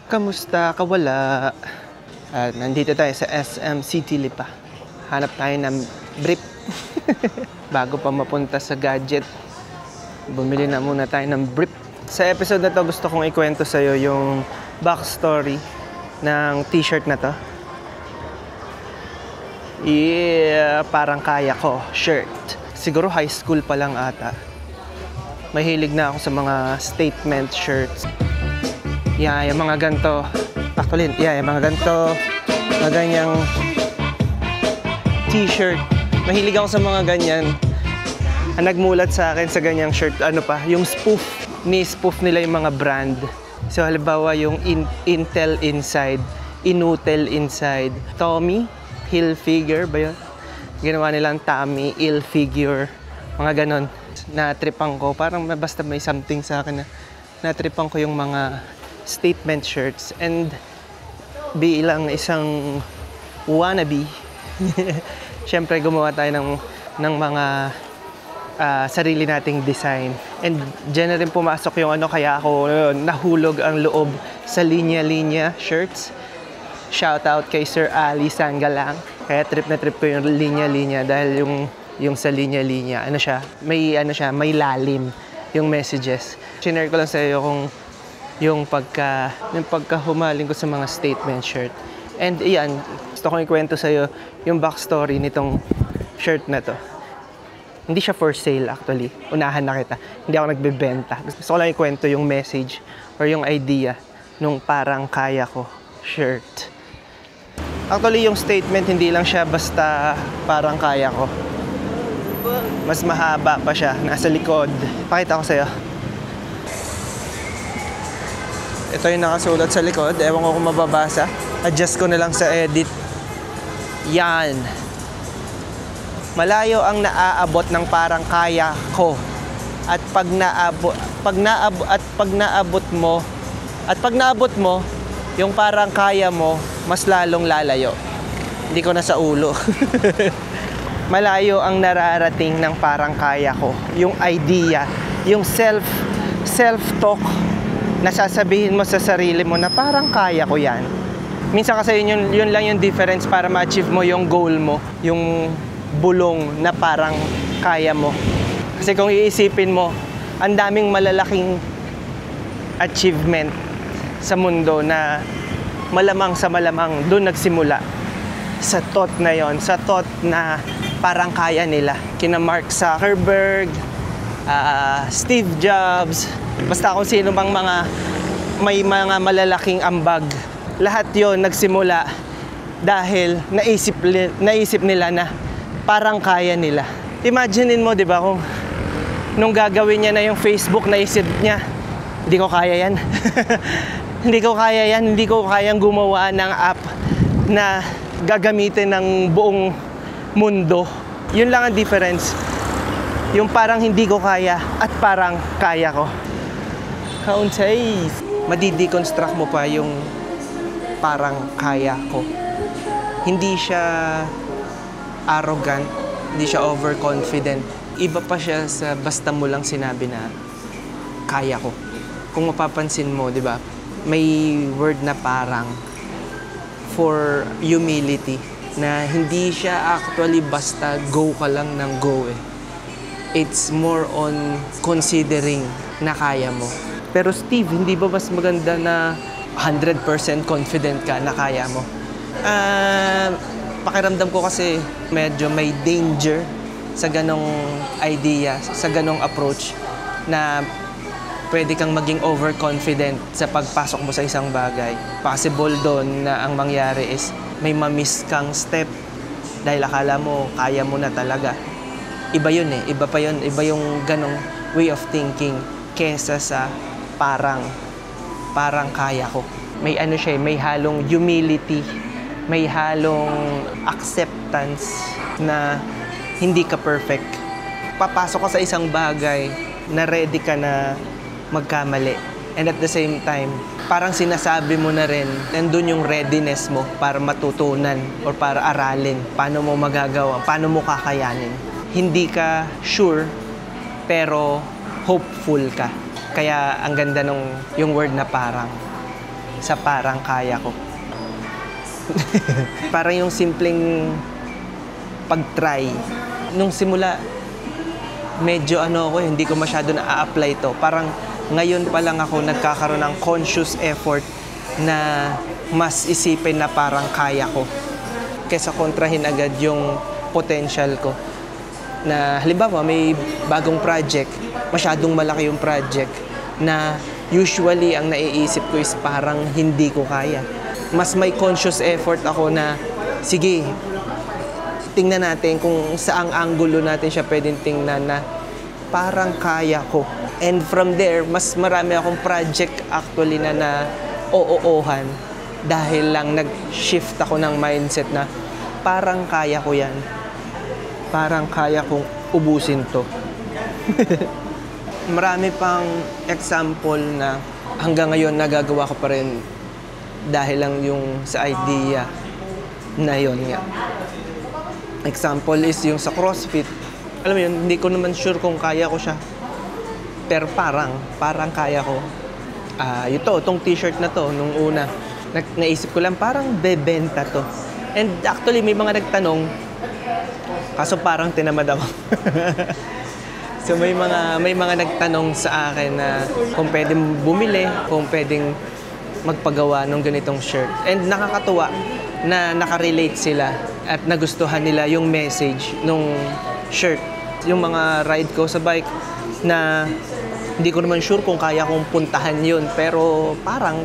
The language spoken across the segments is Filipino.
Kamusta? Kawala? At nandito tayo sa SM City Lipa. Hanap tayo ng brief. Bago pa mapunta sa gadget, bumili na muna tayo ng brief. Sa episode na to, gusto kong ikwento sa'yo yung backstory ng t-shirt na to. Yeah, parang kaya ko shirt. Siguro high school pa lang ata. Mahilig na ako sa mga statement shirts. Yeah, yung mga ganito. Actually, yeah, yung mga ganito. Mga ganyang t-shirt. Mahilig ako sa mga ganyan. Ang nagmulat sa akin sa ganyang shirt, ano pa, yung spoof. Ni-spoof nila yung mga brand. So, halimbawa yung Intel inside, Inutel inside, Tommy Hilfiger ba yun? Ginawa nilang Tommy Hilfiger. Mga ganon. Na-tripan ko. Parang basta may something sa akin na na-tripan ko yung mga statement shirts, and bilang isang wannabe, syempre gumawa tayo ng mga sarili nating design. And dyan na rin pumasok yung ano, kaya ako nahulog ang loob sa linya-linya shirts. Shout out kay Sir Ali Sangalang. Kaya trip na trip ko yung linya-linya dahil yung sa linya-linya, ano siya, may lalim yung messages. Shinare ko lang sa iyo kung yung pagkahumaling ko sa mga statement shirt. And iyan, gusto kong ikwento sa'yo yung backstory nitong shirt na to. Hindi siya for sale actually. Unahan na kita. Hindi ako nagbebenta. Gusto ko lang ikwento yung message or yung idea nung parang kaya ko shirt. Actually, yung statement hindi lang siya basta parang kaya ko. Mas mahaba pa siya. Nasa likod. Pakita ko sa'yo. Ito yung nakasulat sa likod. Ewan ko kung mababasa. Adjust ko na lang sa edit. Yan. Malayo ang naaabot ng parang kaya ko. At pag naabot mo, yung parang kaya mo, mas lalong lalayo. Hindi ko na sa ulo. Malayo ang nararating ng parang kaya ko. Yung idea, yung self-talk, nasasabihin mo sa sarili mo na parang kaya ko yan. Minsan kasi yun lang yung difference para ma-achieve mo yung goal mo, yung bulong na parang kaya mo. Kasi kung iisipin mo, ang daming malalaking achievement sa mundo na malamang sa malamang doon nagsimula. Sa thought na yon, sa thought na parang kaya nila. Kina Mark Zuckerberg, Steve Jobs, basta kung sino bang may mga malalaking ambag. Lahat yon nagsimula dahil naisip nila na parang kaya nila. Imaginein mo, di ba, kung nung gagawin niya na yung Facebook, naisip niya, hindi ko kaya yan. Hindi ko kaya yan. Hindi ko kayang gumawa ng app na gagamitin ng buong mundo. Yun lang ang difference. Yung parang hindi ko kaya at parang kaya ko. Kaunsay. Madi-deconstruct mo pa yung parang kaya ko. Hindi siya arrogant, hindi siya overconfident. Iba pa siya sa basta mo lang sinabi na kaya ko. Kung mapapansin mo, di ba, may word na parang for humility na hindi siya actually basta go ka lang ng go eh. It's more on considering na kaya mo. Pero Steve, hindi ba mas maganda na 100% confident ka na kaya mo? Pakiramdam ko kasi medyo may danger sa ganong idea, sa ganong approach na pwede kang maging overconfident sa pagpasok mo sa isang bagay. Possible doon na ang mangyari is may ma-miss kang step dahil akala mo kaya mo na talaga. Iba yun eh, iba pa yun, iba yung ganong way of thinking kesa sa parang kaya ko. May ano siya, may halong humility, may halong acceptance na hindi ka perfect. Papasok ka sa isang bagay na ready ka na magkamali. And at the same time, parang sinasabi mo na rin, nandun yung readiness mo para matutunan or para aralin paano mo magagawa, paano mo kakayanin. Hindi ka sure, pero hopeful ka. Kaya ang ganda nung yung word na parang, sa parang kaya ko. Parang yung simpleng pag-try. Nung simula, medyo hindi ko masyado na-apply to. Parang ngayon pa lang ako nagkakaroon ng conscious effort na mas isipin na parang kaya ko. Kesa kontrahin agad yung potential ko. Na halimbawa may bagong project, masyadong malaki yung project, na usually ang naiisip ko is parang hindi ko kaya. Mas may conscious effort ako na, sige, tingnan natin kung saang anggulo natin siya pwedeng tingnan na parang kaya ko. And from there, mas marami akong project actually na oo-ohan dahil lang nag-shift ako ng mindset na parang kaya ko yan. Parang kaya kong ubusin to. Marami pang example na hanggang ngayon nagagawa ko pa rin dahil lang yung sa idea na yon nga. Example is yung sa CrossFit. Alam mo yun, hindi ko naman sure kung kaya ko siya. Pero parang kaya ko. Itong t-shirt na to, nung una, naisip ko lang parang bebenta to. And actually may mga nagtanong, kaso parang tinamad ako. So may mga nagtanong sa akin na kung pwedeng bumili, kung pwedeng magpagawa ng ganitong shirt. And nakakatuwa na nakarelate sila at nagustuhan nila yung message nung shirt. Yung mga ride ko sa bike na hindi ko naman sure kung kaya kong puntahan yun, pero parang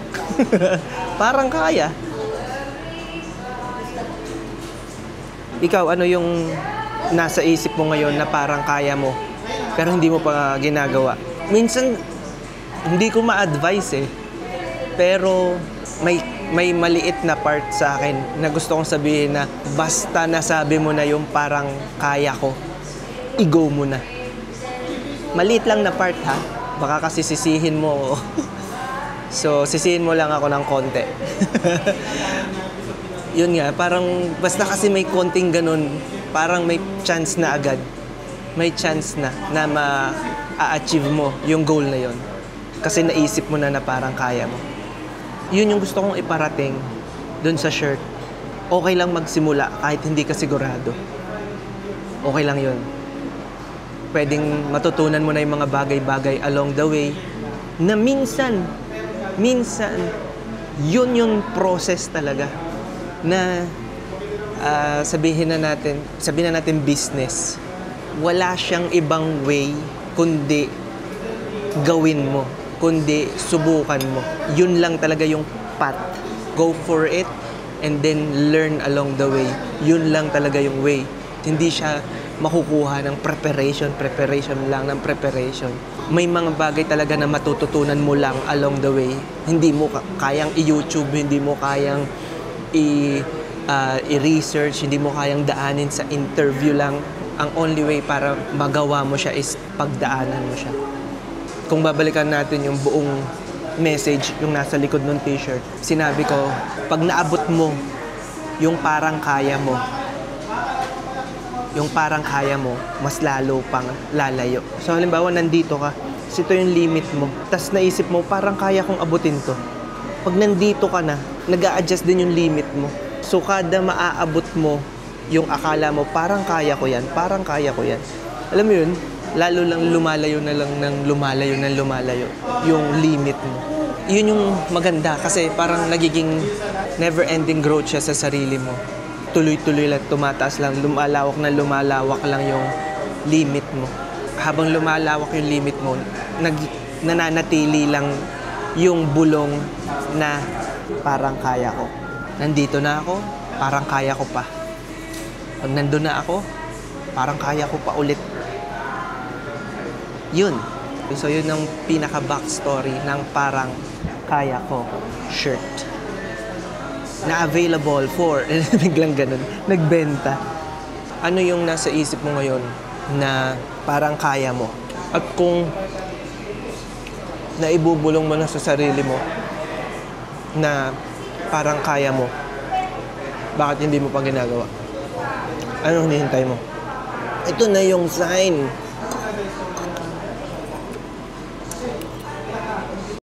parang kaya. Ikaw, ano yung nasa isip mo ngayon na parang kaya mo pero hindi mo pa ginagawa? Minsan hindi ko ma-advise pero may maliit na part sa akin na gusto kong sabihin na basta nasabi mo na yung parang kaya ko, i-go mo na. Maliit lang na part ha, baka kasi sisihin mo. So sisihin mo lang ako ng konti. Yun nga, parang basta kasi may konting ganun, parang may chance na agad. May chance na ma-achieve mo yung goal na yun. Kasi naisip mo na parang kaya mo. Yun yung gusto kong iparating dun sa shirt. Okay lang magsimula kahit hindi ka sigurado. Okay lang yun. Pwedeng matutunan mo na yung mga bagay-bagay along the way na minsan, yun yung process talaga na sabihin na natin business. Wala siyang ibang way kundi gawin mo, kundi subukan mo. Yun lang talaga yung path. Go for it and then learn along the way. Yun lang talaga yung way. Hindi siya makukuha ng preparation lang ng preparation. May mga bagay talaga na matututunan mo lang along the way. Hindi mo kayang i-YouTube, hindi mo kayang i-research, hindi mo kayang daanin sa interview lang. Ang only way para magawa mo siya is pagdaanan mo siya. Kung babalikan natin yung buong message, yung nasa likod ng t-shirt, sinabi ko, pag naabot mo yung parang kaya mo, mas lalo pang lalayo. So halimbawa, nandito ka, ito yung limit mo, tas naisip mo, parang kaya kong abutin to. Pag nandito ka na, nag-a-adjust din yung limit mo. So kada maaabot mo, yung akala mo, parang kaya ko yan. Alam mo yun, lalo lang lumalayo yung limit mo. Yun yung maganda kasi parang nagiging never-ending growth siya sa sarili mo. Tuloy-tuloy lang, tumataas lang, lumalawak lang yung limit mo. Habang lumalawak yung limit mo, nananatili lang yung bulong na parang kaya ko. Nandito na ako, parang kaya ko pa. Pag nandun na ako, parang kaya ko pa ulit. Yun. So yun ang pinaka-backstory ng parang kaya ko shirt. Na available for, biglang ganun, nagbenta. Ano yung nasa isip mo ngayon na parang kaya mo? At kung naibubulong mo na sa sarili mo na parang kaya mo, bakit hindi mo pa ginagawa? Anong hinihintay mo? Ito na yung sign.